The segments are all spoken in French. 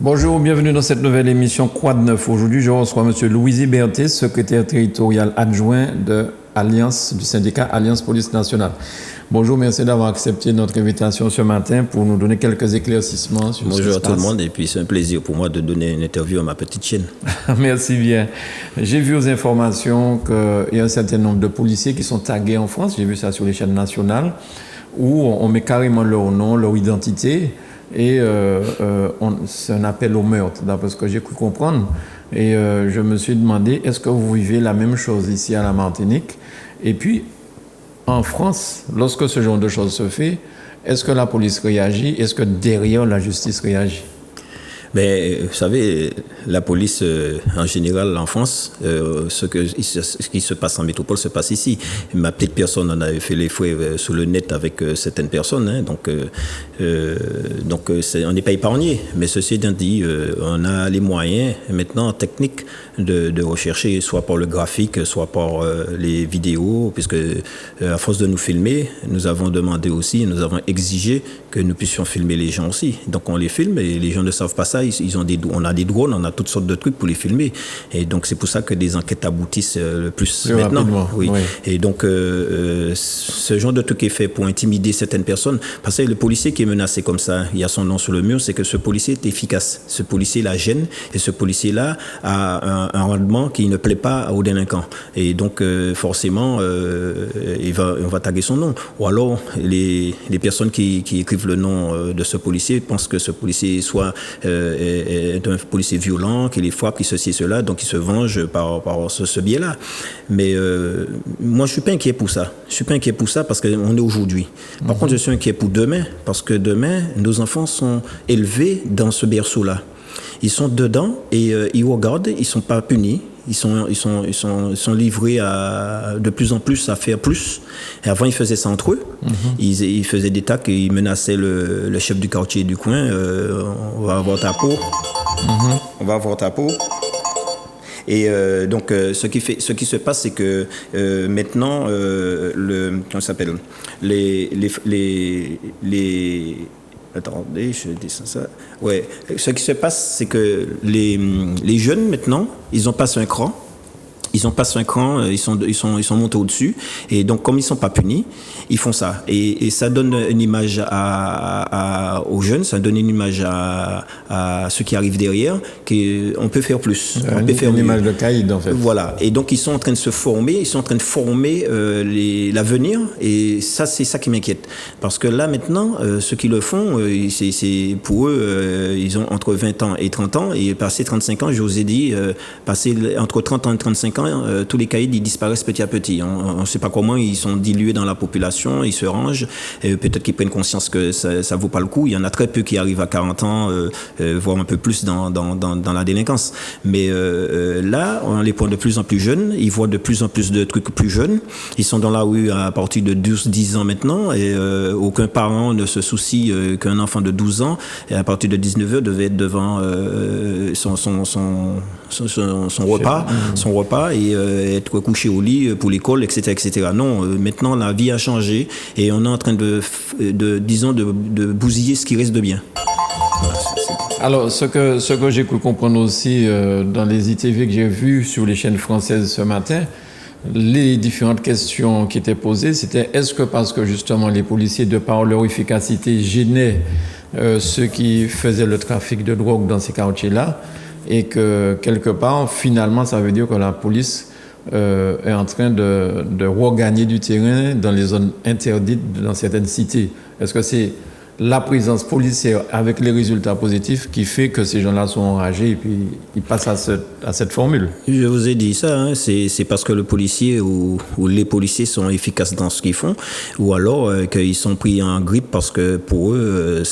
Bonjour, bienvenue dans cette nouvelle émission Quad 9. Aujourd'hui, je reçois M. Louis Berthet, secrétaire territorial adjoint du syndicat Alliance Police Nationale. Bonjour, merci d'avoir accepté notre invitation ce matin pour nous donner quelques éclaircissements sur ce qui se passe. Bonjour à tout le monde, et puis c'est un plaisir pour moi de donner une interview à ma petite chaîne. Merci bien. J'ai vu aux informations qu'il y a un certain nombre de policiers qui sont tagués en France, j'ai vu ça sur les chaînes nationales, où on met carrément leur nom, leur identité, et c'est un appel au meurtre, d'après ce que j'ai cru comprendre. Et je me suis demandé, est-ce que vous vivez la même chose ici à la Martinique? Et puis, en France, lorsque ce genre de choses se fait, est-ce que la police réagit? Est-ce que derrière la justice réagit? Mais vous savez, la police, en général, en France, ce qui se passe en métropole se passe ici. Ma petite personne en avait fait les fouets sur le net avec certaines personnes, hein, donc on n'est pas épargné. Mais ceci étant dit, on a les moyens maintenant techniques de rechercher, soit par le graphique, soit par les vidéos, puisque à force de nous filmer, nous avons demandé aussi, nous avons exigé que nous puissions filmer les gens aussi. Donc on les filme et les gens ne savent pas ça. On a des drones, on a toutes sortes de trucs pour les filmer. Et donc, c'est pour ça que des enquêtes aboutissent le plus maintenant. Oui. Et donc, ce genre de truc est fait pour intimider certaines personnes. Parce que le policier qui est menacé comme ça, il y a son nom sur le mur, c'est que ce policier est efficace. Ce policier la gêne et ce policier-là a un rendement qui ne plaît pas aux délinquants. Et donc, forcément, on va taguer son nom. Ou alors, les personnes qui écrivent le nom de ce policier pensent que ce policier soit est un policier violent, qui les frappe, qui ceci et cela, donc il se venge par ce biais-là. Mais moi, je ne suis pas inquiet pour ça. Je ne suis pas inquiet pour ça parce qu'on est aujourd'hui. Par contre, je suis inquiet pour demain, parce que demain, nos enfants sont élevés dans ce berceau-là. Ils sont dedans et ils regardent, ils ne sont pas punis. Ils sont livrés de plus en plus à faire plus. Et avant, ils faisaient ça entre eux. Ils faisaient des tacs et ils menaçaient le chef du quartier du coin. On va avoir ta peau. On va avoir ta peau. Et donc, ce qui se passe, c'est que maintenant, comment ça s'appelle, Attendez, je descends ça. Ouais. Ce qui se passe, c'est que les jeunes, maintenant, ils ont passé un cran. Ils sont montés au-dessus. Et donc, comme ils ne sont pas punis, ils font ça. Et ça donne une image aux jeunes, ça donne une image à ceux qui arrivent derrière, qu'on peut faire plus. On peut faire une image de caïd, en fait. Voilà. Et donc, ils sont en train de se former, l'avenir. Et ça, c'est ça qui m'inquiète. Parce que là, maintenant, ceux qui le font, c'est pour eux, ils ont entre 20 ans et 30 ans. Et passé 35 ans, je vous ai dit, passer entre 30 ans et 35 ans, tous les caïds ils disparaissent petit à petit. On ne sait pas comment, ils sont dilués dans la population, ils se rangent, peut-être qu'ils prennent conscience que ça ne vaut pas le coup. Il y en a très peu qui arrivent à 40 ans, voire un peu plus dans la délinquance. Mais là, on les prend de plus en plus jeunes, ils voient de plus en plus de trucs plus jeunes. Ils sont dans la rue à partir de 10 ans maintenant, et aucun parent ne se soucie qu'un enfant de 12 ans, et à partir de 19 heures, devait être devant son repas et être couché au lit pour l'école, etc., etc. Non, maintenant la vie a changé et on est en train de bousiller ce qui reste de bien. Alors, ce que j'ai pu comprendre aussi dans les ITV que j'ai vus sur les chaînes françaises ce matin, les différentes questions qui étaient posées, c'était est-ce que parce que justement les policiers, de par leur efficacité, gênaient ceux qui faisaient le trafic de drogue dans ces quartiers-là, et que quelque part, finalement, ça veut dire que la police est en train de regagner du terrain dans les zones interdites dans certaines cités. Est-ce que c'est la présence policière avec les résultats positifs qui fait que ces gens-là sont enragés et puis ils passent à cette formule? Je vous ai dit ça, hein, c'est parce que le policier ou les policiers sont efficaces dans ce qu'ils font, ou alors qu'ils sont pris en grippe parce que pour eux,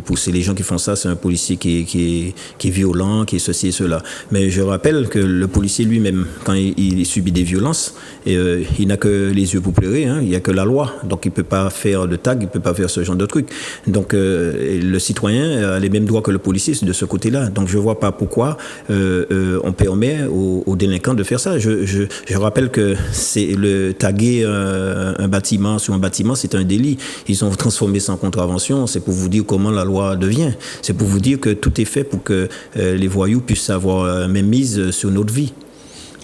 pour les gens qui font ça, c'est un policier qui est violent, qui est ceci et cela. Mais je rappelle que le policier lui-même, quand il subit des violences, il n'a que les yeux pour pleurer, hein, il n'y a que la loi, donc il ne peut pas faire de tag, il ne peut pas faire ce genre de truc. Donc le citoyen a les mêmes droits que le policier de ce côté-là. Donc je ne vois pas pourquoi on permet aux délinquants de faire ça. Je rappelle que c'est le taguer un bâtiment sur un bâtiment, c'est un délit. Ils ont transformé ça en contravention. C'est pour vous dire comment la loi devient. C'est pour vous dire que tout est fait pour que les voyous puissent avoir même mise sur notre vie.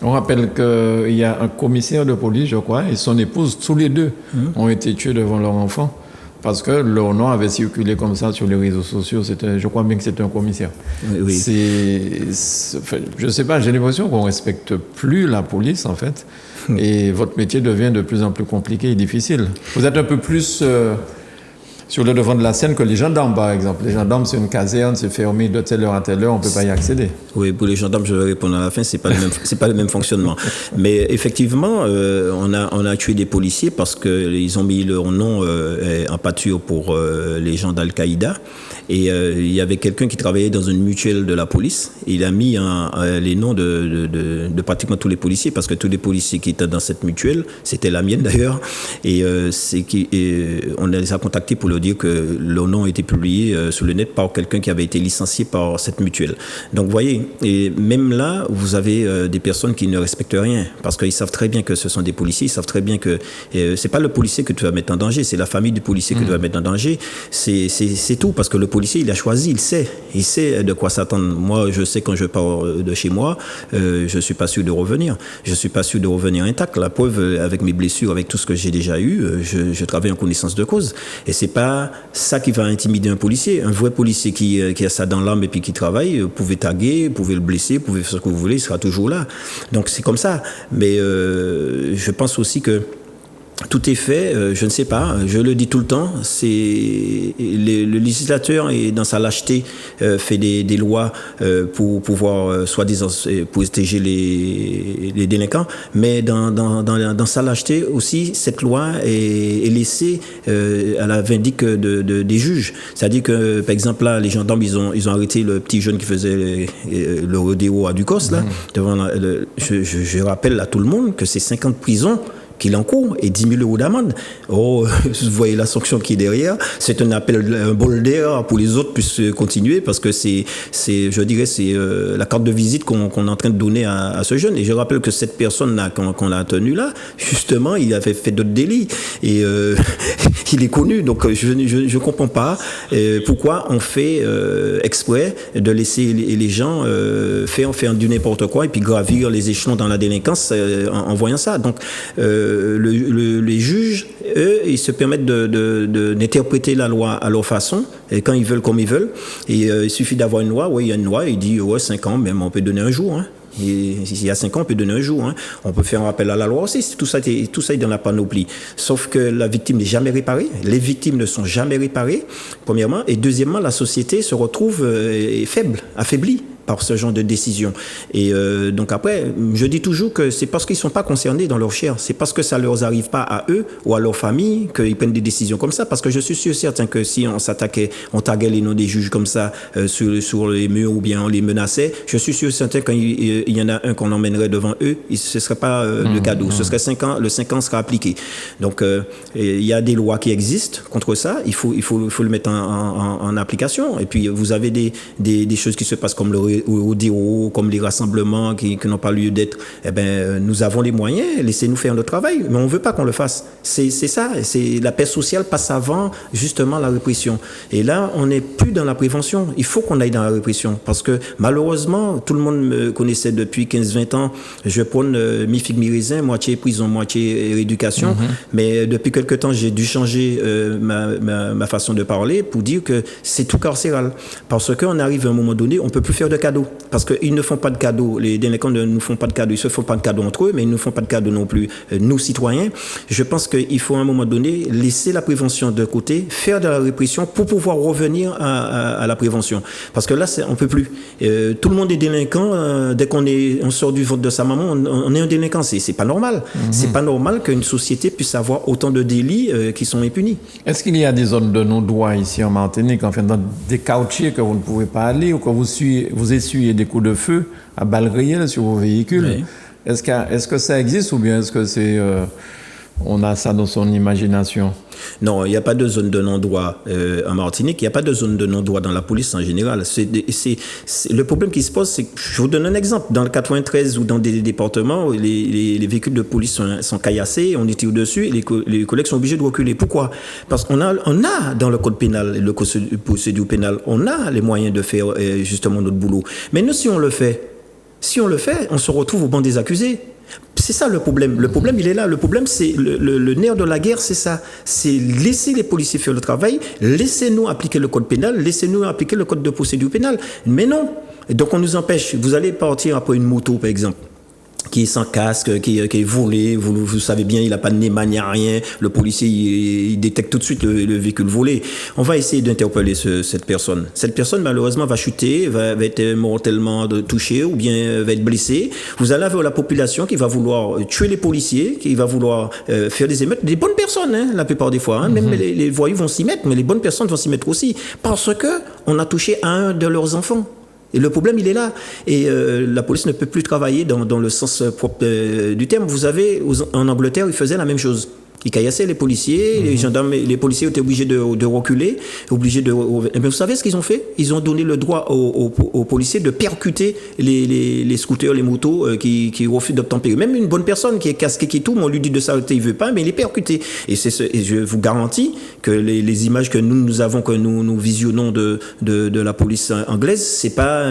On rappelle qu'il y a un commissaire de police, je crois, et son épouse, tous les deux, ont été tués devant leur enfant parce que leur nom avait circulé comme ça sur les réseaux sociaux. Je crois bien que c'était un commissaire. Oui. Je ne sais pas, j'ai l'impression qu'on ne respecte plus la police, en fait, et votre métier devient de plus en plus compliqué et difficile. Vous êtes un peu plus sur le devant de la scène que les gendarmes, par exemple. Les gendarmes, c'est une caserne, c'est fermé de telle heure à telle heure, on ne peut pas y accéder. Oui, pour les gendarmes, je vais répondre à la fin, c'est pas le même fonctionnement. Mais effectivement, on a tué des policiers parce qu'ils ont mis leur nom en pâture pour les gens d'Al-Qaïda. Et il y avait quelqu'un qui travaillait dans une mutuelle de la police. Il a mis les noms de pratiquement tous les policiers, parce que tous les policiers qui étaient dans cette mutuelle, c'était la mienne d'ailleurs, et on les a contactés pour leur dire que leur nom a été publié sur le net par quelqu'un qui avait été licencié par cette mutuelle. Donc vous voyez, et même là, vous avez des personnes qui ne respectent rien, parce qu'ils savent très bien que ce sont des policiers, ils savent très bien que c'est pas le policier que tu vas mettre en danger, c'est la famille du policier que tu vas mettre en danger, c'est tout, parce que le policier, il a choisi, il sait de quoi s'attendre. Moi, je sais quand je pars de chez moi, je suis pas sûr de revenir. Je suis pas sûr de revenir intact. La preuve, avec mes blessures, avec tout ce que j'ai déjà eu, je travaille en connaissance de cause. Et c'est pas ça qui va intimider un policier. Un vrai policier qui a ça dans l'âme et puis qui travaille, vous pouvez taguer, vous pouvez le blesser, vous pouvez faire ce que vous voulez, il sera toujours là. Donc c'est comme ça. Mais je pense aussi que tout est fait, je ne sais pas, je le dis tout le temps, c'est le législateur est dans sa lâcheté fait des lois pour pouvoir soi-disant protéger les délinquants, mais dans sa lâcheté aussi, cette loi est laissée à la vindicte des juges. C'est-à-dire que, par exemple, là, les gendarmes, ils ont arrêté le petit jeune qui faisait le rodéo à Ducos, là, devant je rappelle à tout le monde que c'est 5 ans de prison qu'il encourt et 10 000 euros d'amende. Oh, vous voyez la sanction qui est derrière. C'est un appel, un bol d'air pour les autres puissent continuer, parce que c'est la carte de visite qu'on est en train de donner à ce jeune. Et je rappelle que cette personne-là qu'on a tenue là, justement, il avait fait d'autres délits et il est connu. Donc je comprends pas pourquoi on fait exprès de laisser les gens faire du n'importe quoi et puis gravir les échelons dans la délinquance en voyant ça. Donc les juges, eux, ils se permettent d'interpréter la loi à leur façon, et quand ils veulent, comme ils veulent. Et il suffit d'avoir une loi, il y a une loi, il dit, 5 ans, même on peut donner un jour. Hein. Et il y a 5 ans, on peut donner un jour. Hein. On peut faire un rappel à la loi aussi. Tout ça est dans la panoplie. Sauf que la victime n'est jamais réparée. Les victimes ne sont jamais réparées, premièrement. Et deuxièmement, la société se retrouve faible, affaiblie par ce genre de décision. Et donc après, je dis toujours que c'est parce qu'ils ne sont pas concernés dans leur chair, c'est parce que ça ne leur arrive pas à eux ou à leur famille qu'ils prennent des décisions comme ça, parce que je suis sûr certain que si on taguait les noms des juges comme ça sur les murs ou bien on les menaçait, je suis sûr certain quand il y en a un qu'on emmènerait devant eux, ce ne serait pas le cadeau, ce serait 5 ans, le 5 ans sera appliqué. Donc il y a des lois qui existent contre ça, il faut le mettre en application. Et puis vous avez des choses qui se passent comme le rodéo, comme les rassemblements qui n'ont pas lieu d'être. Eh ben, nous avons les moyens, laissez-nous faire notre travail, mais on ne veut pas qu'on le fasse. C'est ça, la paix sociale passe avant justement la répression. Et là, on n'est plus dans la prévention. Il faut qu'on aille dans la répression, parce que malheureusement, tout le monde me connaissait depuis 15-20 ans. Je prône mi-figue, mi-raisin, moitié prison, moitié rééducation. Mais depuis quelque temps, j'ai dû changer ma façon de parler pour dire que c'est tout carcéral. Parce qu'on arrive à un moment donné, on ne peut plus faire de cadeaux. Parce qu'ils ne font pas de cadeaux. Les délinquants ne nous font pas de cadeaux. Ils ne se font pas de cadeaux entre eux, mais ils ne font pas de cadeaux non plus, nous, citoyens. Je pense qu'il faut à un moment donné laisser la prévention de côté, faire de la répression pour pouvoir revenir à la prévention. Parce que là, on ne peut plus. Tout le monde est délinquant. Dès on sort du ventre de sa maman, on est un délinquant. C'est pas normal. C'est pas normal qu'une société puisse avoir autant de délits qui sont impunis. Est-ce qu'il y a des zones de non-droit ici en Martinique, enfin dans des quartiers que vous ne pouvez pas aller, ou que vous essuyez des coups de feu à balles réelles sur vos véhicules? Oui. Est-ce que ça existe, ou bien est-ce que c'est on a ça dans son imagination? Non, il n'y a pas de zone de non-droit en Martinique. Il n'y a pas de zone de non-droit dans la police en général. Le problème qui se pose, c'est que, je vous donne un exemple. Dans le 93 ou dans des départements, les véhicules de police sont caillassés, on est tiré dessus et les collègues sont obligés de reculer. Pourquoi? Parce qu'on a dans le code pénal, le code procédure pénale, on a les moyens de faire justement notre boulot. Mais nous, si on le fait, on se retrouve au banc des accusés. C'est ça le problème. Le problème, il est là. Le problème, c'est le nerf de la guerre, c'est ça. C'est laisser les policiers faire le travail, laissez-nous appliquer le code pénal, laissez-nous appliquer le code de procédure pénale. Mais non. Et donc, on nous empêche. Vous allez partir après une moto, par exemple, qui est sans casque, qui est volé, vous savez bien, il n'a pas de Neyman, il n'y a rien, le policier, il détecte tout de suite le véhicule volé. On va essayer d'interpeller cette personne. Cette personne, malheureusement, va chuter, va être mortellement touchée ou bien va être blessée. Vous allez avoir la population qui va vouloir tuer les policiers, qui va vouloir faire des émeutes. Des bonnes personnes, hein, la plupart des fois. Hein. Même les voyous vont s'y mettre, mais les bonnes personnes vont s'y mettre aussi. Parce qu'on a touché à un de leurs enfants. Et le problème, il est là. Et la police ne peut plus travailler dans le sens propre du terme. Vous savez, en Angleterre, ils faisaient la même chose. Ils caillassaient les policiers, les gendarmes, les policiers étaient obligés de reculer, Mais vous savez ce qu'ils ont fait? Ils ont donné le droit aux policiers de percuter les scooters, les motos qui refusent d'obtempérer. Même une bonne personne qui est casquée, qui tout, on lui dit de s'arrêter, il veut pas, mais il est percuté. Et je vous garantis que les images que nous avons, que nous visionnons de la police anglaise, c'est pas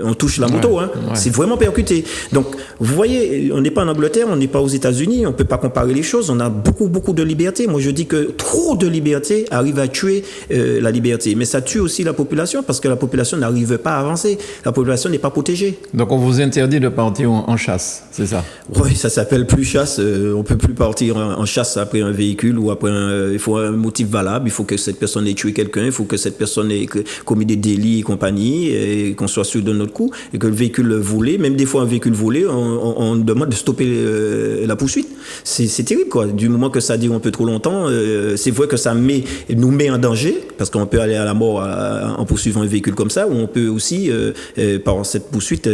on touche la moto, hein. Ouais. C'est vraiment percuté. Donc, vous voyez, on n'est pas en Angleterre, on n'est pas aux États-Unis, on peut pas comparer les choses. On a beaucoup de liberté. Moi, je dis que trop de liberté arrive à tuer la liberté. Mais ça tue aussi la population parce que la population n'arrive pas à avancer. La population n'est pas protégée. Donc, on vous interdit de partir en chasse, c'est ça? Oui, ça s'appelle plus chasse. On peut plus partir en chasse après un véhicule ou après il faut un motif valable. Il faut que cette personne ait tué quelqu'un. Il faut que cette personne ait commis des délits et compagnie et qu'on soit sûr de notre coup et que le véhicule volé, même des fois un véhicule volé, on demande de stopper la poursuite. C'est terrible, quoi. Du moment que ça dure un peu trop longtemps, c'est vrai que ça nous met en danger, parce qu'on peut aller à la mort en poursuivant un véhicule comme ça, ou on peut aussi, par cette poursuite,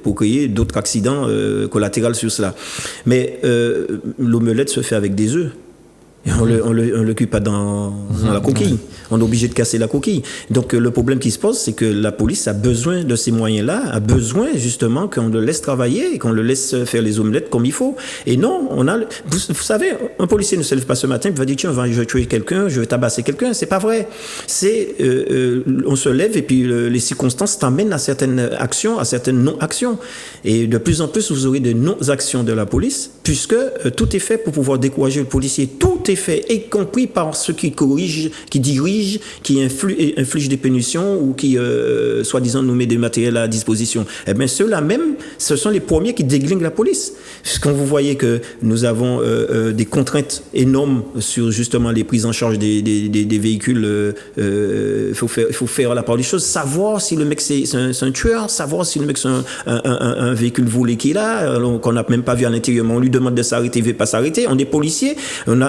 procréer d'autres accidents collatéraux sur cela. Mais l'omelette se fait avec des œufs. Et on le cuit pas dans la coquille. On est obligé de casser la coquille. Donc le problème qui se pose, c'est que la police a besoin de ces moyens-là, a besoin justement qu'on le laisse travailler et qu'on le laisse faire les omelettes comme il faut. Et non, vous savez, un policier ne se lève pas ce matin et va dire tiens, je vais tuer quelqu'un, je vais tabasser quelqu'un. C'est pas vrai. On se lève et puis les circonstances t'amènent à certaines actions, à certaines non-actions. Et de plus en plus, vous aurez des non-actions de la police, puisque tout est fait pour pouvoir décourager le policier. Tout est fait, y compris par ceux qui corrigent, qui dirigent, qui infligent des punitions ou qui, soi-disant, nous mettent des matériels à disposition. Eh bien, ceux-là même, ce sont les premiers qui déglinguent la police. Quand vous voyez que nous avons des contraintes énormes sur, justement, les prises en charge des véhicules, il faut faire la part des choses, savoir si le mec c'est un tueur, savoir si le mec c'est un véhicule volé qui est là, qu'on n'a même pas vu à l'intérieur, mais on lui demande de s'arrêter, il ne veut pas s'arrêter. On est policier,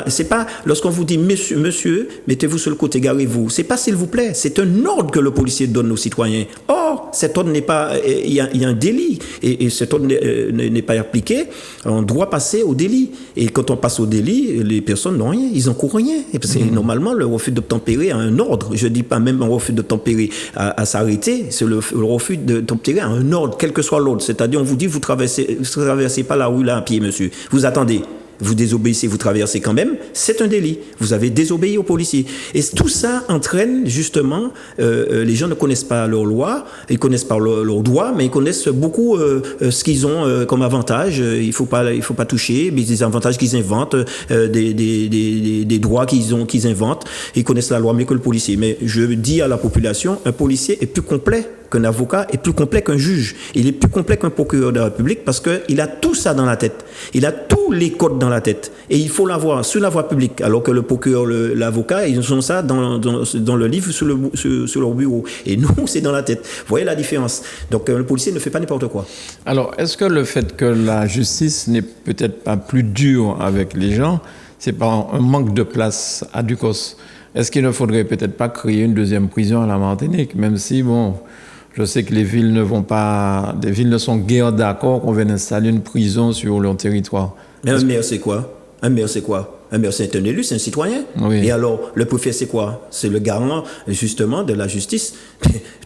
c'est pas, lorsqu'on vous dit monsieur, mettez-vous sur le côté, garez-vous. C'est pas s'il vous plaît, c'est un ordre que le policier donne aux citoyens. Or, cet ordre n'est pas, il y a un délit et cet ordre n'est pas appliqué. On doit passer au délit. Et quand on passe au délit, les personnes n'ont rien, ils n'encourent rien. Et parce que normalement, le refus d'obtempérer a un ordre. Je dis pas même un refus d'obtempérer à s'arrêter, c'est le refus d'obtempérer a un ordre, quel que soit l'ordre. C'est-à-dire, on vous dit, vous traversez pas la rue là à pied, monsieur. Vous attendez. Vous désobéissez, vous traversez quand même, c'est un délit. Vous avez désobéi aux policiers. Et tout ça entraîne justement, les gens ne connaissent pas leurs lois, ils connaissent pas leurs droits, mais ils connaissent beaucoup ce qu'ils ont comme avantage. Il faut pas toucher, mais des avantages qu'ils inventent, des droits qu'ils inventent. Ils connaissent la loi mieux que le policier. Mais je dis à la population, un policier est plus complet qu'un avocat, est plus complet qu'un juge. Il est plus complet qu'un procureur de la République parce qu'il a tout ça dans la tête. Il a tous les codes dans la tête. Et il faut l'avoir sur la voie publique. Alors que le procureur, l'avocat, ils ont ça dans le livre sur leur bureau. Et nous, c'est dans la tête. Vous voyez la différence. Donc le policier ne fait pas n'importe quoi. Alors, est-ce que le fait que la justice n'est peut-être pas plus dure avec les gens, c'est par un manque de place à Ducos? Est-ce qu'il ne faudrait peut-être pas créer une deuxième prison à la Martinique, même si, bon, je sais que les villes ne sont guère d'accord qu'on vienne installer une prison sur leur territoire. Mais un maire, c'est quoi? Un maire, c'est quoi? Un maire, c'est un élu, c'est un citoyen. Oui. Et alors, le préfet, c'est quoi? C'est le garant, justement, de la justice.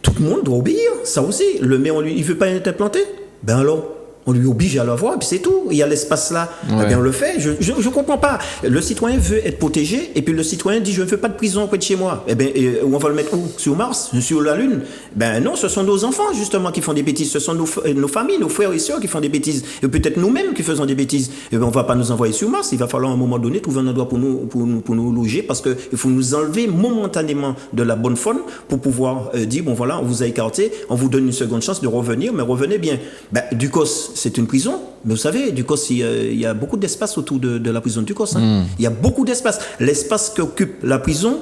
Tout le monde doit obéir, ça aussi. Le maire, il ne veut pas être implanté. Ben alors, on lui oblige à l'avoir, et puis c'est tout. Il y a l'espace là, Ouais. eh bien on le fait. Je ne comprends pas. Le citoyen veut être protégé, et puis le citoyen dit je ne veux pas de prison près de chez moi. Eh bien, on va le mettre où? Sur Mars? Sur la Lune? Ben non, ce sont nos enfants justement qui font des bêtises. Ce sont nos familles, nos frères et sœurs qui font des bêtises. Et peut-être nous-mêmes qui faisons des bêtises. Eh bien, on ne va pas nous envoyer sur Mars. Il va falloir à un moment donné trouver un endroit pour nous loger, parce qu'il faut nous enlever momentanément de la bonne faune pour pouvoir dire bon voilà, on vous a écarté, on vous donne une seconde chance de revenir, mais revenez bien. Ben, Ducos, c'est une prison, mais vous savez, Ducos, il y a beaucoup d'espace autour de la prison de Ducos. Hein. Il y a beaucoup d'espace. L'espace qu'occupe la prison,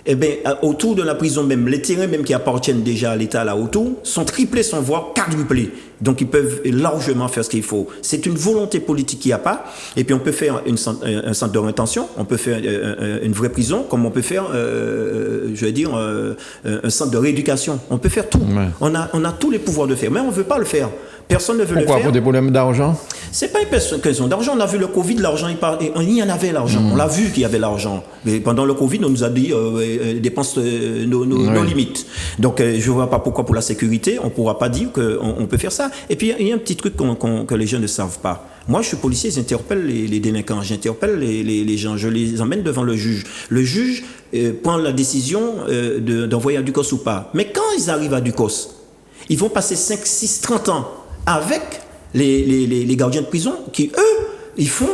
eh bien, autour de la prison même, les terrains même qui appartiennent déjà à l'État là autour, sont triplés, sont voire quadruplés. Donc ils peuvent largement faire ce qu'il faut. C'est une volonté politique qu'il n'y a pas. Et puis on peut faire un centre de rétention, on peut faire une vraie prison, comme on peut faire, un centre de rééducation. On peut faire tout. Ouais. On a tous les pouvoirs de faire, mais on ne veut pas le faire. Personne ne veut Pourquoi? le faire. Pour des problèmes d'argent? C'est pas une question d'argent. On a vu le Covid, l'argent, il y en avait l'argent. On l'a vu qu'il y avait l'argent. Mais pendant le Covid, on nous a dit dépense nos limites. Donc je ne vois pas pourquoi pour la sécurité, on ne pourra pas dire qu'on peut faire ça. Et puis il y a un petit truc que les gens ne savent pas. Moi, je suis policier, j'interpelle les délinquants, j'interpelle les gens, je les emmène devant le juge. Le juge prend la décision d'envoyer à Ducos ou pas. Mais quand ils arrivent à Ducos, ils vont passer 5, 6, 30 ans avec les gardiens de prison qui, eux, ils sont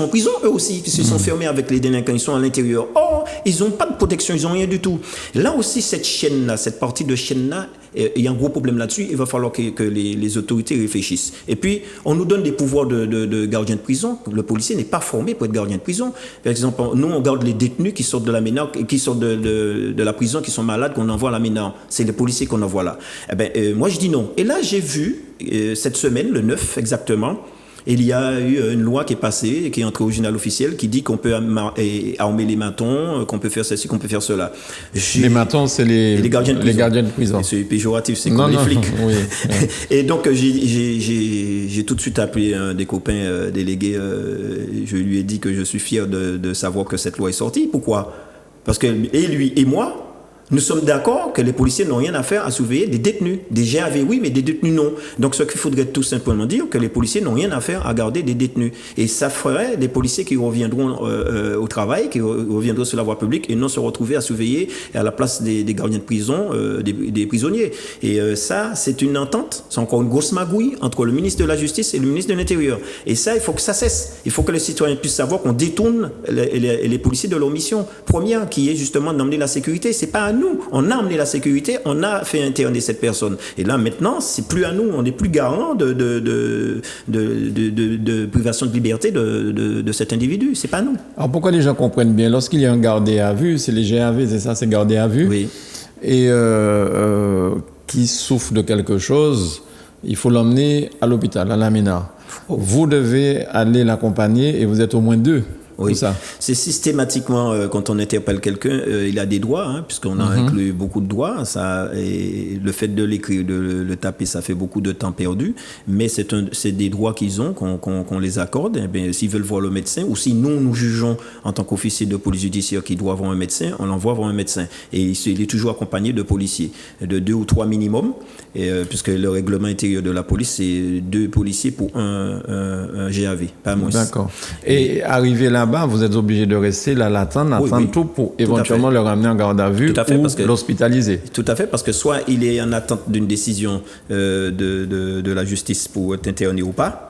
en prison, eux aussi, ils sont fermés avec les délinquants, ils sont à l'intérieur. Or, ils n'ont pas de protection, ils n'ont rien du tout. Là aussi, cette chaîne-là, cette partie de chaîne-là, il y a un gros problème là-dessus, il va falloir que les autorités réfléchissent. Et puis, on nous donne des pouvoirs de gardien de prison. Le policier n'est pas formé pour être gardien de prison. Par exemple, nous, on garde les détenus qui sortent de la MENA, qui sortent de la prison, qui sont malades, qu'on envoie à la MENA. C'est les policiers qu'on envoie là. Eh ben, moi, je dis non. Et là, j'ai vu, cette semaine, le 9 exactement, il y a eu une loi qui est passée, qui est entrée au journal officiel, qui dit qu'on peut armer les matons, qu'on peut faire ceci, qu'on peut faire cela. Les matons, c'est les gardiens de prison. C'est péjoratif, c'est comme les flics. Oui. Et donc, j'ai tout de suite appelé un des copains délégués. Je lui ai dit que je suis fier de savoir que cette loi est sortie. Pourquoi? Parce que, et lui et moi, nous sommes d'accord que les policiers n'ont rien à faire à surveiller des détenus. Des GAV, oui, mais des détenus, non. Donc, ce qu'il faudrait tout simplement dire, que les policiers n'ont rien à faire à garder des détenus. Et ça ferait des policiers qui reviendront au travail, qui reviendront sur la voie publique et non se retrouver à surveiller à la place des gardiens de prison, des prisonniers. Et ça, c'est une entente, c'est encore une grosse magouille entre le ministre de la Justice et le ministre de l'Intérieur. Et ça, il faut que ça cesse. Il faut que les citoyens puissent savoir qu'on détourne les policiers de leur mission première, qui est justement d'emmener la sécurité. C'est pas à nous. On a amené la sécurité, on a fait interner cette personne. Et là, maintenant, c'est plus à nous. On n'est plus garant de privation de liberté de cet individu. C'est pas à nous. Alors, pourquoi les gens comprennent bien? Lorsqu'il y a un gardé à vue, c'est les GAV, c'est ça, c'est gardé à vue. Oui. Et qui souffre de quelque chose, il faut l'emmener à l'hôpital, à la MENA. Vous devez aller l'accompagner et vous êtes au moins 2. Oui, c'est systématiquement, quand on interpelle quelqu'un, il a des droits, hein, puisqu'on a inclus beaucoup de droits. Ça, et le fait de l'écrire, de le taper, ça fait beaucoup de temps perdu. Mais c'est des droits qu'ils ont, qu'on les accorde. Eh bien, s'ils veulent voir le médecin, ou si nous jugeons en tant qu'officier de police judiciaire qu'il doit voir un médecin, on l'envoie voir un médecin. Et il est toujours accompagné de policiers, de 2 ou 3 minimum, puisque le règlement intérieur de la police, c'est 2 policiers pour un GAV, pas moins. D'accord. Et arrivé là, vous êtes obligé de rester là, attendre tout pour éventuellement le ramener en garde à vue ou l'hospitaliser. Tout à fait, parce que soit il est en attente d'une décision de la justice pour être interné ou pas,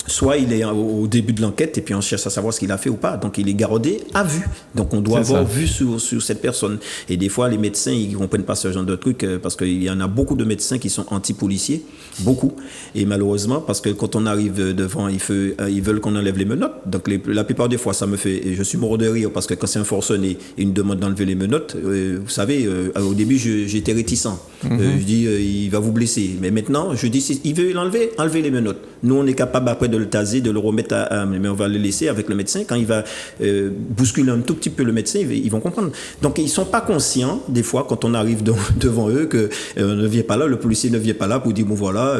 soit il est au début de l'enquête et puis on cherche à savoir ce qu'il a fait ou pas. Donc il est gardé à vue. Donc on doit avoir vue sur cette personne. Et des fois les médecins ils ne comprennent pas ce genre de truc parce qu'il y en a beaucoup de médecins qui sont anti-policiers, beaucoup. Et malheureusement parce que quand on arrive devant, ils veulent qu'on enlève les menottes. Donc la plupart des fois ça me fait, et je suis mort de rire parce que quand c'est un forcené et une demande d'enlever les menottes, vous savez, au début j'étais réticent. Je dis il va vous blesser. Mais maintenant je dis il veut l'enlever, enlever les menottes. Nous on est capable après de le taser, de le remettre mais on va le laisser avec le médecin. Quand il va bousculer un tout petit peu le médecin, ils vont comprendre. Donc ils ne sont pas conscients, des fois, quand on arrive devant eux, que ne vient pas là, le policier ne vient pas là pour dire, bon voilà,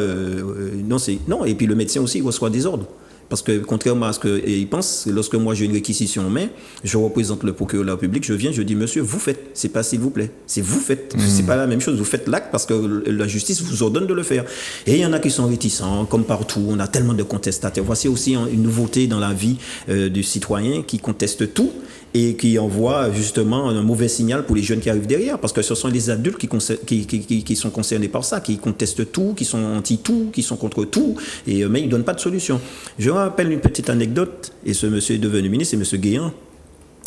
non, et puis le médecin aussi, il reçoit des ordres. Parce que contrairement à ce qu'ils pensent, lorsque moi j'ai une réquisition en main, je représente le procureur de la République, je viens, je dis monsieur, vous faites, c'est pas s'il vous plaît, c'est vous faites, c'est pas la même chose, vous faites l'acte parce que la justice vous ordonne de le faire. Et il y en a qui sont réticents, comme partout, on a tellement de contestataires. Voici aussi une nouveauté dans la vie du citoyen qui conteste tout et qui envoie justement un mauvais signal pour les jeunes qui arrivent derrière, parce que ce sont les adultes qui sont concernés par ça, qui contestent tout, qui sont anti-tout, qui sont contre tout, mais ils ne donnent pas de solution. Je me rappelle une petite anecdote, et ce monsieur est devenu ministre, c'est M. Guéant.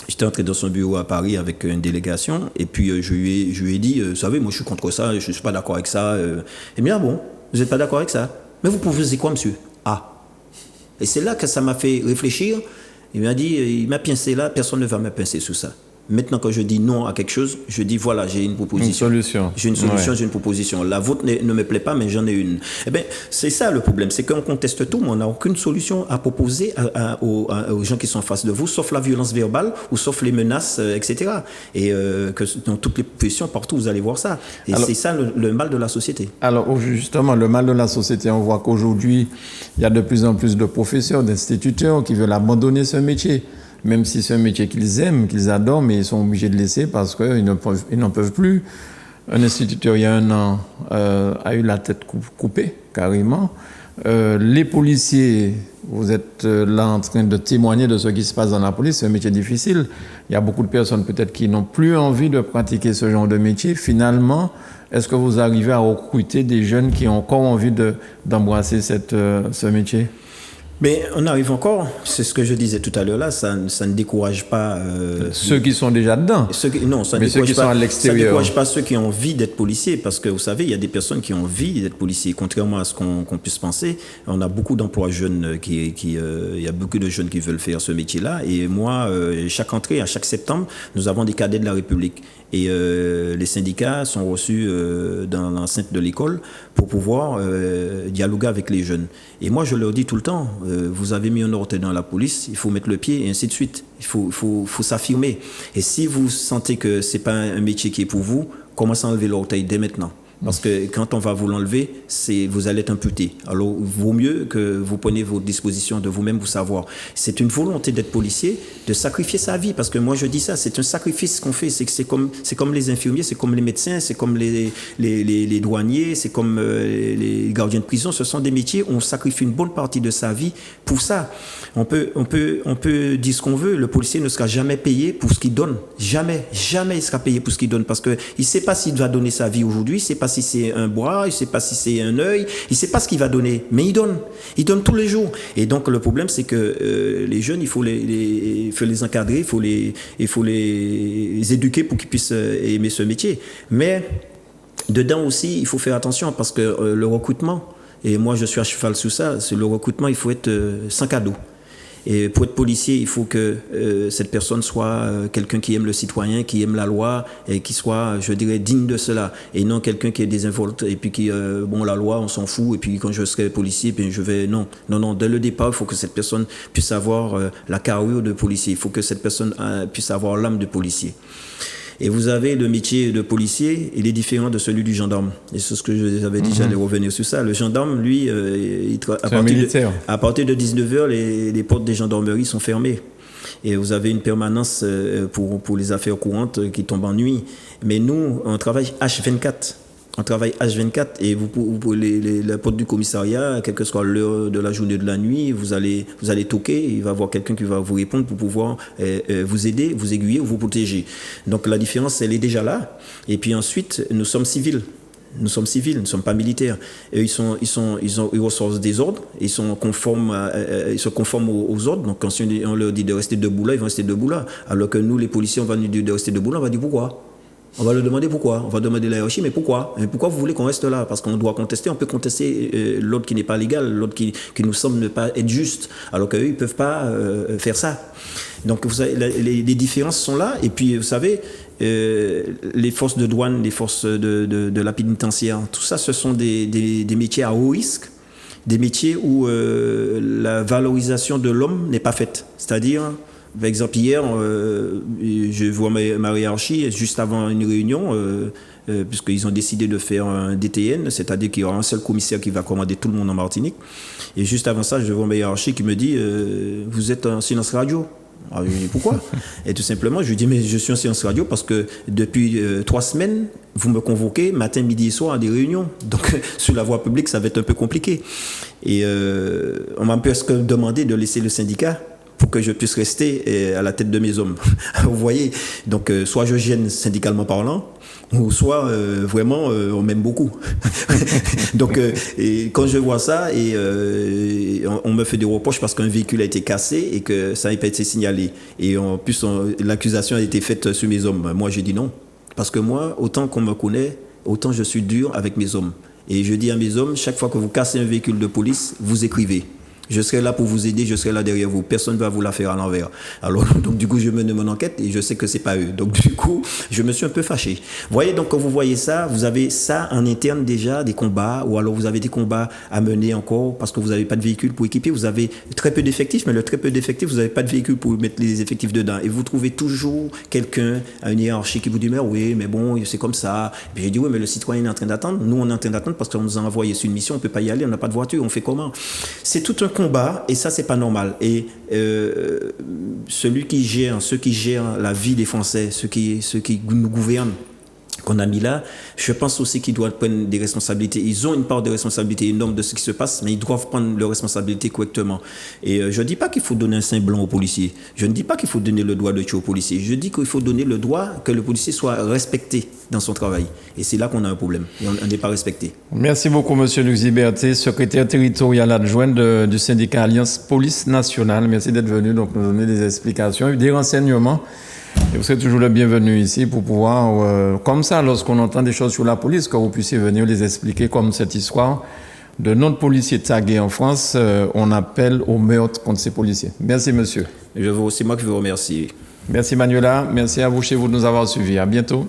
J'étais entré dans son bureau à Paris avec une délégation, et puis je lui ai dit, vous savez, moi je suis contre ça, je ne suis pas d'accord avec ça. Eh bien, bon, vous n'êtes pas d'accord avec ça? Mais vous proposez quoi, monsieur? Ah. Et c'est là que ça m'a fait réfléchir. Il m'a dit, il m'a pincé là, personne ne va me pincer sous ça. Maintenant, quand je dis non à quelque chose, je dis voilà, j'ai une proposition. Une solution. J'ai une solution, Ouais. j'ai une proposition. La vôtre ne me plaît pas, mais j'en ai une. Eh bien, c'est ça le problème, c'est qu'on conteste tout, mais on n'a aucune solution à proposer aux gens qui sont en face de vous, sauf la violence verbale ou sauf les menaces, etc. Et que dans toutes les positions, partout, vous allez voir ça. Et Alors, c'est ça le mal de la société. Alors justement, le mal de la société, on voit qu'aujourd'hui, il y a de plus en plus de professeurs, d'instituteurs qui veulent abandonner ce métier. Même si c'est un métier qu'ils aiment, qu'ils adorent, mais ils sont obligés de laisser parce qu'ils n'en peuvent plus. Un instituteur, il y a 1 an, a eu la tête coupée, carrément. Les policiers, vous êtes là en train de témoigner de ce qui se passe dans la police. C'est un métier difficile. Il y a beaucoup de personnes peut-être qui n'ont plus envie de pratiquer ce genre de métier. Finalement, est-ce que vous arrivez à recruter des jeunes qui ont encore envie d'embrasser ce métier? Mais on arrive encore, c'est ce que je disais tout à l'heure là, ça ne décourage pas... Ceux qui sont déjà dedans. Non, ça ne Mais ceux qui sont à l'extérieur. Ça ne décourage pas ceux qui ont envie d'être policiers, parce que vous savez, il y a des personnes qui ont envie d'être policiers. Contrairement à ce qu'on puisse penser, on a beaucoup d'emplois jeunes, il y a beaucoup de jeunes qui veulent faire ce métier-là. Et moi, chaque entrée, à chaque septembre, nous avons des cadets de la République. Et les syndicats sont reçus dans l'enceinte de l'école pour pouvoir dialoguer avec les jeunes. Et moi, je leur dis tout le temps, vous avez mis un orteil dans la police, il faut mettre le pied et ainsi de suite. Il faut s'affirmer. Et si vous sentez que ce n'est pas un métier qui est pour vous, commencez à enlever l'orteil dès maintenant. Parce que quand on va vous l'enlever, vous allez être imputé. Alors, il vaut mieux que vous preniez vos dispositions de vous-même, vous savoir. C'est une volonté d'être policier, de sacrifier sa vie. Parce que moi, je dis ça, c'est un sacrifice qu'on fait. C'est comme les infirmiers, c'est comme les médecins, c'est comme les douaniers, c'est comme les gardiens de prison. Ce sont des métiers où on sacrifie une bonne partie de sa vie pour ça. On peut dire ce qu'on veut. Le policier ne sera jamais payé pour ce qu'il donne. Jamais il sera payé pour ce qu'il donne. Parce qu'il ne sait pas s'il va donner sa vie aujourd'hui, il ne sait pas si c'est un bras, il ne sait pas si c'est un œil, il ne sait pas ce qu'il va donner, mais il donne tous les jours. Et donc le problème, c'est que les jeunes, il faut les encadrer, il faut les éduquer pour qu'ils puissent aimer ce métier. Mais dedans aussi, il faut faire attention parce que le recrutement, et moi je suis à cheval sur ça, c'est le recrutement, il faut être sans cadeau. Et pour être policier, il faut que cette personne soit quelqu'un qui aime le citoyen, qui aime la loi et qui soit, je dirais, digne de cela. Et non quelqu'un qui est désinvolte et puis qui, la loi, on s'en fout. Et puis quand je serai policier, puis je vais... Non. Dès le départ, il faut que cette personne puisse avoir la carrure de policier. Il faut que cette personne puisse avoir l'âme de policier. Et vous avez le métier de policier, il est différent de celui du gendarme. Et c'est ce que je vous avais dit, j'allais revenir sur ça. Le gendarme, lui, à partir de 19h, les portes des gendarmeries sont fermées. Et vous avez une permanence pour les affaires courantes qui tombent en nuit. Mais nous, on travaille H24. On travaille H24 et la porte du commissariat, quelle que soit l'heure de la journée ou de la nuit, vous allez toquer, il va y avoir quelqu'un qui va vous répondre pour pouvoir vous aider, vous aiguiller ou vous protéger. Donc la différence, elle est déjà là. Et puis ensuite, nous sommes civils. Nous ne sommes pas militaires. Et ils reçoivent des ordres, ils se conforment aux ordres. Donc quand on leur dit de rester debout là, ils vont rester debout là. Alors que nous, les policiers, on va nous dire de rester debout là, on va dire pourquoi ? On va leur demander pourquoi. On va demander la hiérarchie, mais pourquoi ? Et pourquoi vous voulez qu'on reste là ? Parce qu'on doit contester. On peut contester l'ordre qui n'est pas légal, l'ordre qui nous semble ne pas être juste, alors qu'eux, ils ne peuvent pas faire ça. Donc, vous savez, les différences sont là. Et puis, vous savez, les forces de douane, les forces de la pénitentiaire, tout ça, ce sont des métiers à haut risque, des métiers où la valorisation de l'homme n'est pas faite. C'est-à-dire... Par exemple, hier, je vois ma hiérarchie, juste avant une réunion, puisqu'ils ont décidé de faire un DTN, c'est-à-dire qu'il y aura un seul commissaire qui va commander tout le monde en Martinique. Et juste avant ça, je vois ma hiérarchie qui me dit « Vous êtes en silence radio ?» Alors, je lui dis pourquoi? Et tout simplement, je lui dis mais je suis en silence radio parce que depuis 3 semaines, vous me convoquez matin, midi et soir à des réunions. Donc sur la voie publique, ça va être un peu compliqué. Et on m'a presque demandé de laisser le syndicat pour que je puisse rester à la tête de mes hommes. Vous voyez, donc soit je gêne syndicalement parlant, ou soit vraiment on m'aime beaucoup. Donc et quand je vois ça et on me fait des reproches parce qu'un véhicule a été cassé et que ça n'a pas été signalé et en plus l'accusation a été faite sur mes hommes. Moi j'ai dit non parce que moi autant qu'on me connaît autant je suis dur avec mes hommes et je dis à mes hommes chaque fois que vous cassez un véhicule de police vous écrivez. Je serai là pour vous aider, je serai là derrière vous. Personne ne va vous la faire à l'envers. Alors, donc, du coup, je mène mon enquête et je sais que c'est pas eux. Donc, du coup, je me suis un peu fâché. Vous voyez, donc, quand vous voyez ça, vous avez ça en interne déjà, des combats, ou alors vous avez des combats à mener encore parce que vous n'avez pas de véhicule pour équiper. Vous avez très peu d'effectifs, mais le très peu d'effectifs, vous n'avez pas de véhicule pour mettre les effectifs dedans. Et vous trouvez toujours quelqu'un à une hiérarchie qui vous dit, mais oui, mais bon, c'est comme ça. Et puis j'ai dit, oui, mais le citoyen est en train d'attendre. Nous, on est en train d'attendre parce qu'on nous a envoyé sur une mission, on ne peut pas y aller, on n'a pas de voiture, on fait comment? C'est tout un combat et ça c'est pas normal et ceux qui gèrent la vie des Français, ceux qui nous gouvernent qu'on a mis là, je pense aussi qu'ils doivent prendre des responsabilités. Ils ont une part de responsabilité énorme de ce qui se passe, mais ils doivent prendre leurs responsabilités correctement. Et je ne dis pas qu'il faut donner un sein blanc aux policiers. Je ne dis pas qu'il faut donner le droit de tuer aux policiers. Je dis qu'il faut donner le droit que le policier soit respecté dans son travail. Et c'est là qu'on a un problème. Et on n'est pas respecté. Merci beaucoup, Monsieur Luc Ziberté, secrétaire territorial adjoint du syndicat Alliance Police Nationale. Merci d'être venu donc, nous donner des explications et des renseignements. Et vous serez toujours le bienvenu ici pour pouvoir, comme ça, lorsqu'on entend des choses sur la police, que vous puissiez venir les expliquer, comme cette histoire de notre policier tagué en France, on appelle au meurtre contre ces policiers. Merci, monsieur. C'est moi qui vous remercie. Merci, Manuela. Merci à vous chez vous de nous avoir suivis. À bientôt.